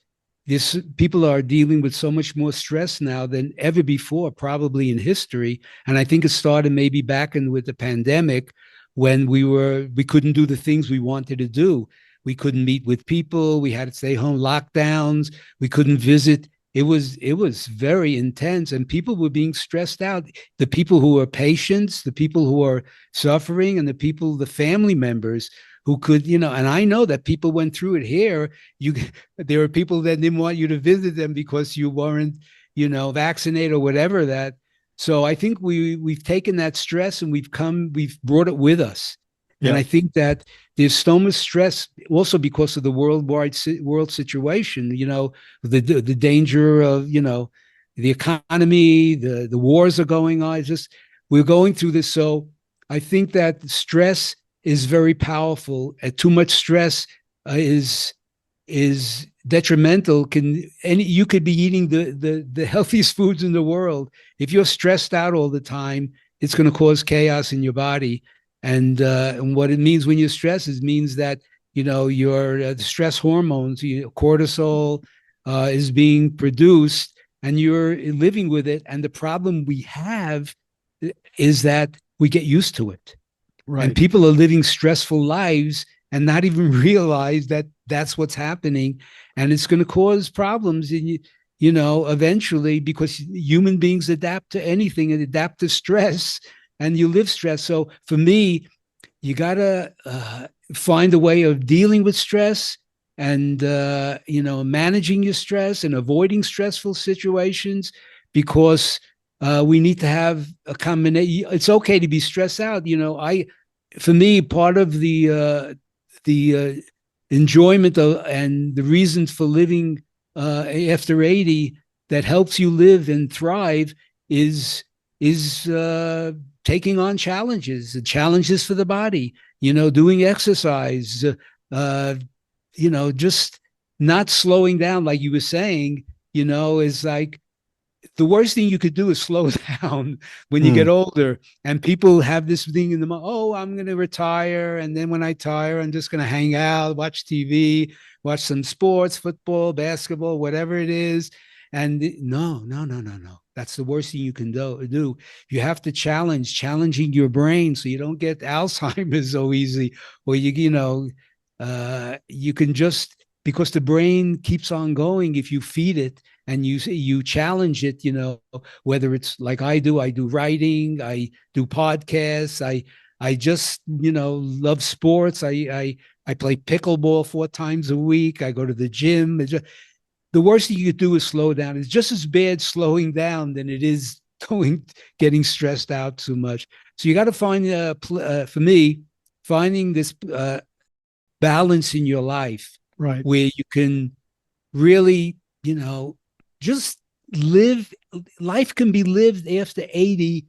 this people are dealing with so much more stress now than ever before, probably in history. And I think it started maybe back in with the pandemic, when we couldn't do the things we wanted to do. We couldn't meet with people. We had to stay home, lockdowns. We couldn't visit. It was very intense, and people were being stressed out. The people who are patients, the people who are suffering, and the family members who could, and I know that people went through it here. You There were people that didn't want you to visit them because you weren't, vaccinated or whatever that. So I think we've taken that stress and we've brought it with us. And I yep. think that there's so much stress also because of the world situation, the danger of, the economy, the wars are going on. It's just, we're going through this. So I think that stress is very powerful. Too much stress is detrimental. You could be eating the healthiest foods in the world. If you're stressed out all the time, it's going to cause chaos in your body. And what it means when you're stressed is means that your the stress hormones, cortisol, is being produced, and you're living with it. And the problem we have is that we get used to it, and Right. people are living stressful lives and not even realize that that's what's happening, and it's going to cause problems in eventually, because human beings adapt to anything and adapt to stress, and you live stress. So for me, you got to find a way of dealing with stress, and managing your stress and avoiding stressful situations, because we need to have a combination. It's okay to be stressed out. I For me, part of the enjoyment and the reasons for living after 80, that helps you live and thrive, is is taking on challenges for the body, doing exercise, uh, just not slowing down, like you were saying, is like the worst thing you could do is slow down when you get Mm. older. And people have this thing in the mind, oh, I'm going to retire. And then when I tire, I'm just going to hang out, watch TV, watch some sports, football, basketball, whatever it is. And no, no, no, no, no. That's the worst thing you can do. You have to challenging your brain so you don't get Alzheimer's so easy, or you can just, because the brain keeps on going if you feed it and you challenge it, whether it's like I do writing, I do podcasts, I just love sports. I play pickleball 4 times a week. I go to the gym. The worst thing you could do is slow down. It's just as bad slowing down than it is getting stressed out too much. So you got to find, for me, finding this balance in your life Right. where you can really, you know, just live. Life can be lived after 80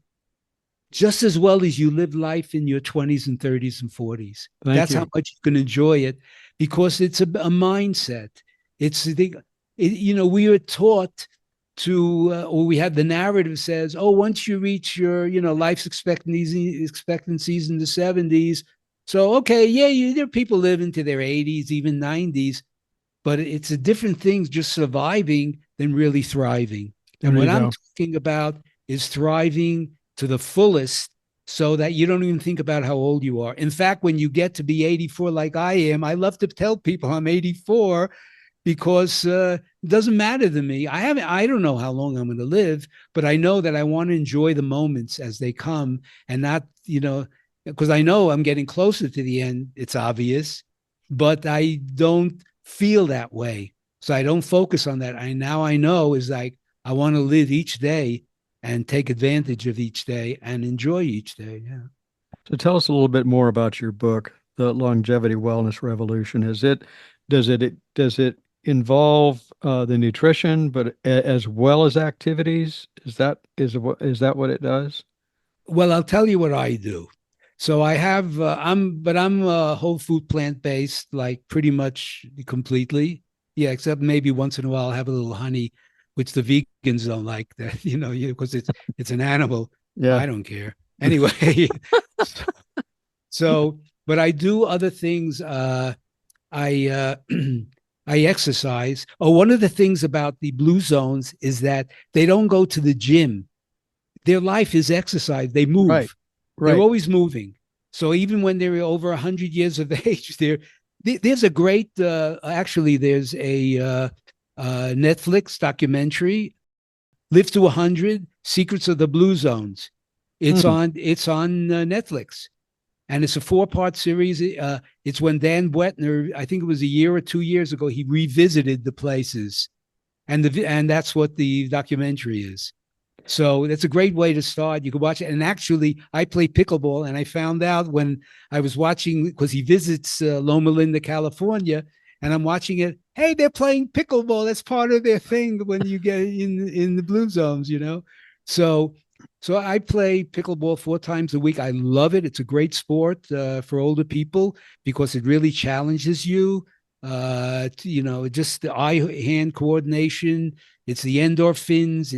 just as well as you live life in your 20s and 30s and 40s. Thank That's how you. much you can enjoy it, because it's a mindset. It's the, we are taught to, or we have the narrative says, oh, once you reach your, life's expectancies in the 70s. So, okay, yeah, there are people living to their 80s, even 90s, but it's a different thing just surviving than really thriving. There And you what I'm go. talking about is thriving to the fullest, so that you don't even think about how old you are. In fact, when you get to be 84, like I am, I love to tell people I'm 84, because it doesn't matter to me. I don't know how long I'm going to live, but I know that I want to enjoy the moments as they come, and not, because I know I'm getting closer to the end. It's obvious, but I don't feel that way. So I don't focus on that. I know is like, I want to live each day and take advantage of each day and enjoy each day. Yeah. So tell us a little bit more about your book, The Longevity Wellness Revolution. Does it involve the nutrition, but as well as activities? Is that what it does? Well, I'll tell you what I do. So I have, I'm whole food, plant based, like pretty much completely. Yeah, except maybe once in a while I'll have a little honey, which the vegans don't like that, because it's an animal. Yeah. I don't care. Anyway, so, but I do other things. I I exercise. Oh, one of the things about the blue zones is that they don't go to the gym. Their life is exercise. They Right. move. They're Right. always moving. So even when they're over 100 years of age, there's a great, actually, there's a Netflix documentary, Live to 100, Secrets of the Blue Zones. Hmm. It's on Netflix, and it's a 4-part series. It's when Dan Buettner, I think it was a year or 2 years ago, he revisited the places, and that's what the documentary is. So that's a great way to start. You can watch it. And actually, I play pickleball, and I found out when I was watching, because he visits Loma Linda, California, and I'm watching it. Hey, they're playing pickleball. That's part of their thing when you get in the blue zones. So so I play pickleball 4 times a week. I love it. It's a great sport for older people, because it really challenges you. Just the eye-hand coordination. It's the endorphins.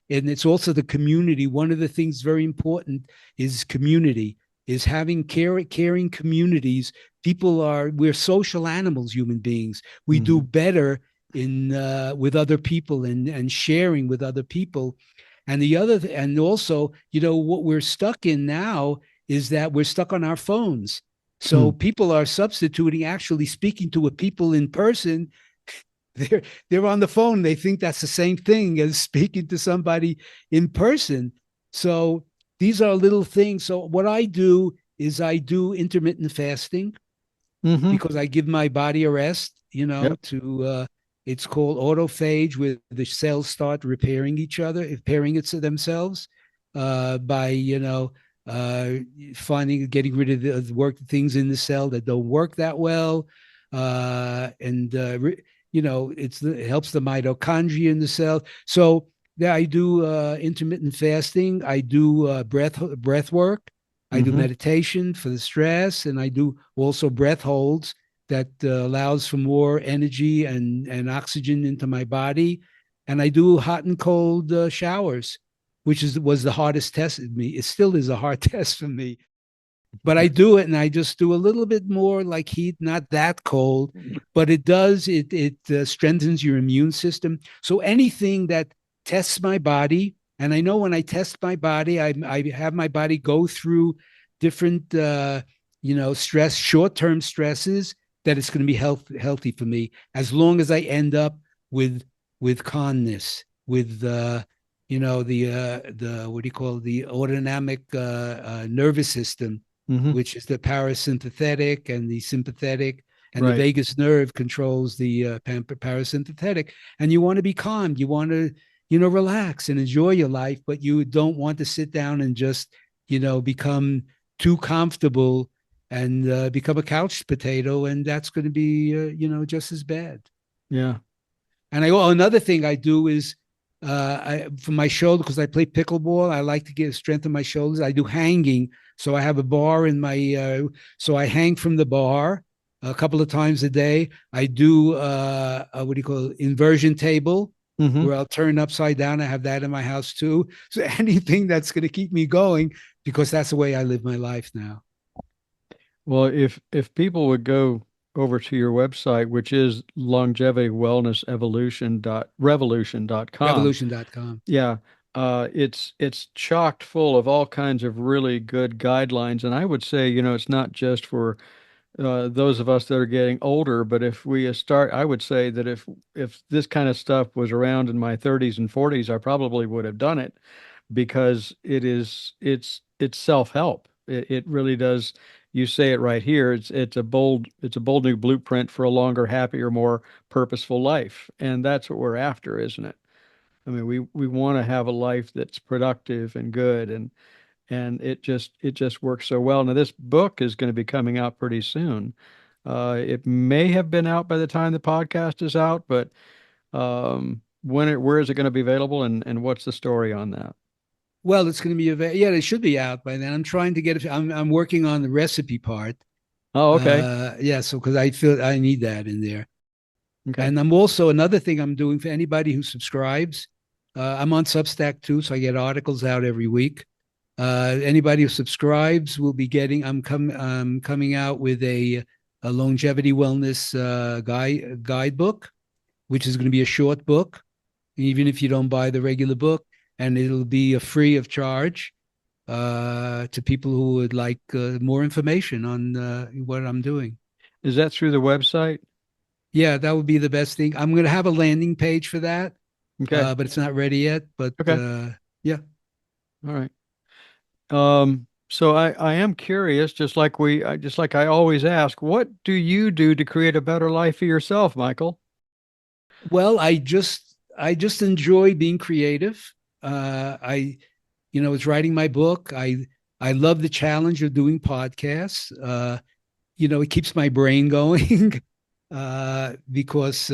And it's also the community. One of the things very important is community. is having caring communities. We're social animals, human beings. We do better in with other people and sharing with other people. And also, what we're stuck in now is that we're stuck on our phones. So people are substituting actually speaking to a people in person. They're on the phone. They think that's the same thing as speaking to somebody in person. So these are little things. So what I do is I do intermittent fasting Mm-hmm. because I give my body a rest, Yep. to it's called autophage, where the cells start repairing each other, repairing it to themselves by uh, getting rid of the work things in the cell that don't work that well, and it helps the mitochondria in the cell. So yeah, I do intermittent fasting. I do breath work. I do Mm-hmm. meditation for the stress, and I do also breath holds that allows for more energy and oxygen into my body. And I do hot and cold showers, which was the hardest test of me. It still is a hard test for me, but I do it, and I just do a little bit more like heat, not that cold, but it strengthens your immune system. So anything that tests my body, and I know when I test my body, I have my body go through different short-term stresses, that it's going to be healthy for me, as long as I end up with calmness, with the what do you call it, the autonomic nervous system, Mm-hmm. which is the parasympathetic and the sympathetic, and the Right. vagus nerve controls the parasympathetic. And you want to be calm. You want to, relax and enjoy your life, but you don't want to sit down and just, become too comfortable and become a couch potato. And that's going to be, just as bad. Yeah. And another thing I do is for my shoulder, because I play pickleball, I like to get strengthen my shoulders. I do hanging, so I have a bar in my, so I hang from the bar a couple of times a day. I do what do you call it, inversion table, Mm-hmm. where I'll turn upside down. I have that in my house too. So anything that's going to keep me going, because that's the way I live my life now. Well, if people would go over to your website, which is longevity wellness evolution dot revolution.com. Revolution.com. Yeah, it's chocked full of all kinds of really good guidelines, and I would say, it's not just for those of us that are getting older, but if we start, I would say that if this kind of stuff was around in my 30s and 40s, I probably would have done it, because it's self-help. It really does. You say it right here. It's a bold new blueprint for a longer, happier, more purposeful life, and that's what we're after, isn't it? I mean, we want to have a life that's productive and good, and it just works so well. Now, this book is going to be coming out pretty soon. It may have been out by the time the podcast is out, but where is it going to be available, and what's the story on that? Well, it's going to be yeah, it should be out by then. I'm trying to get it. I'm working on the recipe part. Oh, okay. Yeah, so because I feel I need that in there. Okay. And I'm also, another thing I'm doing for anybody who subscribes. I'm on Substack too, so I get articles out every week. Anybody who subscribes will be getting. I'm coming out with a longevity wellness guidebook, which is going to be a short book, even if you don't buy the regular book, and it'll be a free of charge to people who would like more information on what I'm doing. Is that through the website? Yeah, that would be the best thing. I'm going to have a landing page for that, Okay. but it's not ready yet. But Okay. yeah. All right. So I am curious, just like I always ask, what do you do to create a better life for yourself, Michael? Well, I just enjoy being creative. I was writing my book. I love the challenge of doing podcasts. It keeps my brain going because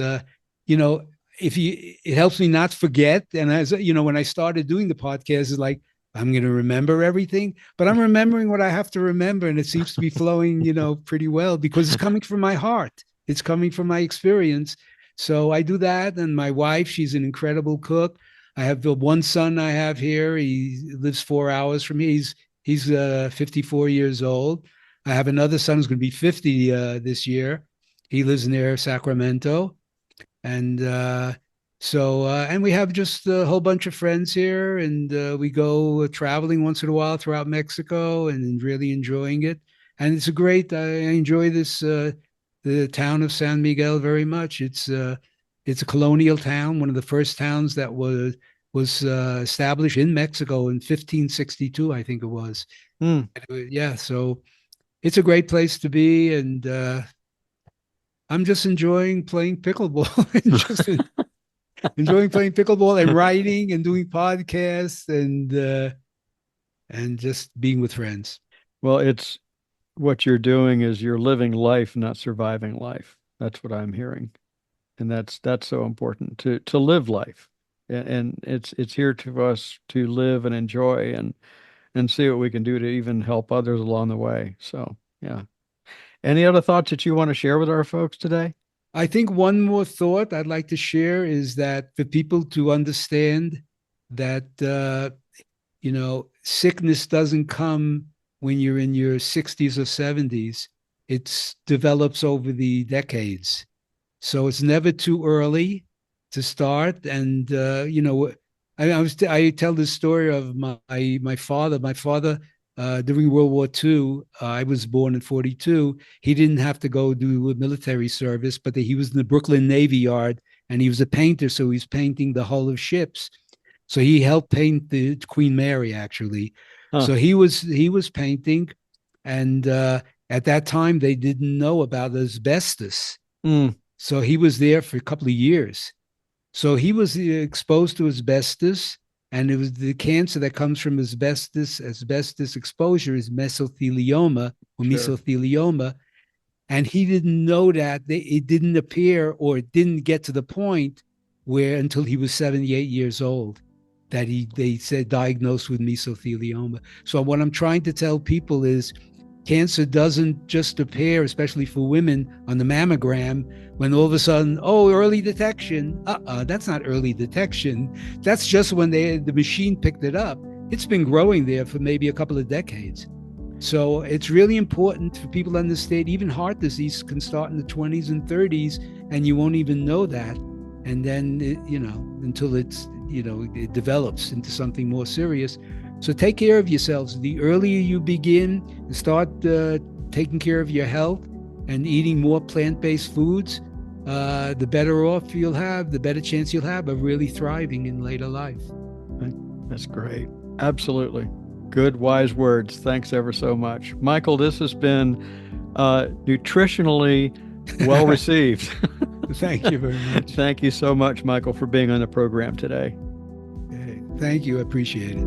you know if you it helps me not forget. And as when I started doing the podcast, it's like I'm going to remember everything, but I'm remembering what I have to remember, and it seems to be flowing pretty well, because it's coming from my heart. It's coming from my experience. So I do that. And my wife, she's an incredible cook. I have the one son I have here. He lives 4 hours from me. He's 54 years old. I have another son who's going to be 50 this year. He lives near Sacramento. And and we have just a whole bunch of friends here, and we go traveling once in a while throughout Mexico and really enjoying it. And I enjoy the town of San Miguel very much. It's a colonial town, one of the first towns that was established in Mexico in 1562, I think it was. Mm. Yeah, so it's a great place to be, and I'm just enjoying playing pickleball and just enjoying playing pickleball and writing and doing podcasts and just being with friends. Well, it's what you're doing is you're living life, not surviving life. That's what I'm hearing. And that's so important to live life. And it's here to us to live and enjoy and see what we can do to even help others along the way. So, yeah. Any other thoughts that you want to share with our folks today? I think one more thought I'd like to share is that for people to understand that, sickness doesn't come when you're in your 60s or 70s. It develops over the decades. So it's never too early to start. And, I tell this story of my father. My father, during World War II, I was born in 42. He didn't have to go do military service, but he was in the Brooklyn Navy Yard, and he was a painter. So he's painting the hull of ships. So he helped paint the Queen Mary, actually. Huh. So he was painting, and at that time they didn't know about asbestos. Mm. So he was there for a couple of years. So he was exposed to asbestos, and it was the cancer that comes from asbestos exposure is mesothelioma or Sure. mesothelioma. And he didn't know that it didn't appear, or it didn't get to the point where until he was 78 years old that they said diagnosed with mesothelioma. So what I'm trying to tell people is cancer doesn't just appear, especially for women, on the mammogram when all of a sudden, early detection. That's not early detection. That's just when the machine picked it up. It's been growing there for maybe a couple of decades. So it's really important for people to understand even heart disease can start in the 20s and 30s, and you won't even know that. And then, until it develops into something more serious. So take care of yourselves. The earlier you begin and start taking care of your health and eating more plant-based foods, the better off you'll have, the better chance you'll have of really thriving in later life. That's great. Absolutely. Good, wise words. Thanks ever so much. Michael, this has been nutritionally well received. Thank you very much. Thank you so much, Michael, for being on the program today. Thank you. I appreciate it.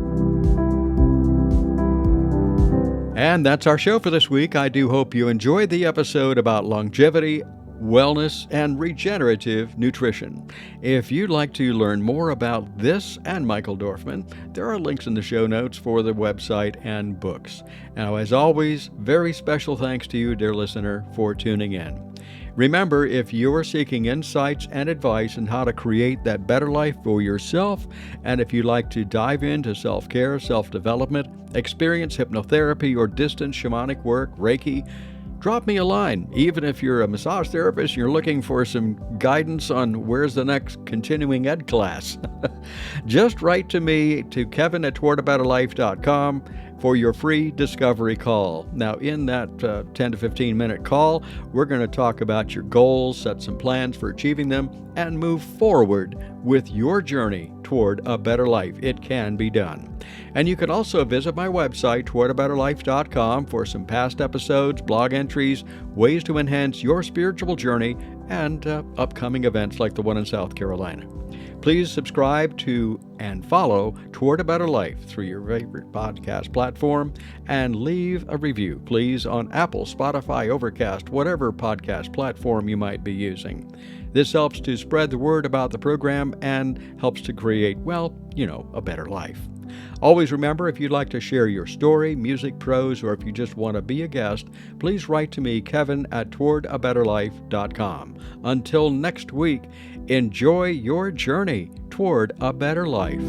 And that's our show for this week. I do hope you enjoyed the episode about longevity, wellness, and regenerative nutrition. If you'd like to learn more about this and Michael Dorfman, there are links in the show notes for the website and books. Now, as always, very special thanks to you, dear listener, for tuning in. Remember, if you're seeking insights and advice on how to create that better life for yourself, and if you'd like to dive into self-care, self-development, experience hypnotherapy or distant shamanic work, Reiki, drop me a line. Even if you're a massage therapist and you're looking for some guidance on where's the next continuing ed class, just write to me to kevin@towardaBetterLife.com for your free discovery call. Now, in that 10 to 15 minute call, we're going to talk about your goals, set some plans for achieving them, and move forward with your journey toward a better life. It can be done. And you can also visit my website, towardaBetterLife.com, for some past episodes, blog entries, ways to enhance your spiritual journey, and upcoming events like the one in South Carolina. Please subscribe to and follow Toward a Better Life through your favorite podcast platform, and leave a review, please, on Apple, Spotify, Overcast, whatever podcast platform you might be using. This helps to spread the word about the program and helps to create, a better life. Always remember, if you'd like to share your story, music, prose, or if you just want to be a guest, please write to me, kevin@towardaBetterLife.com. Until next week, enjoy your journey toward a better life.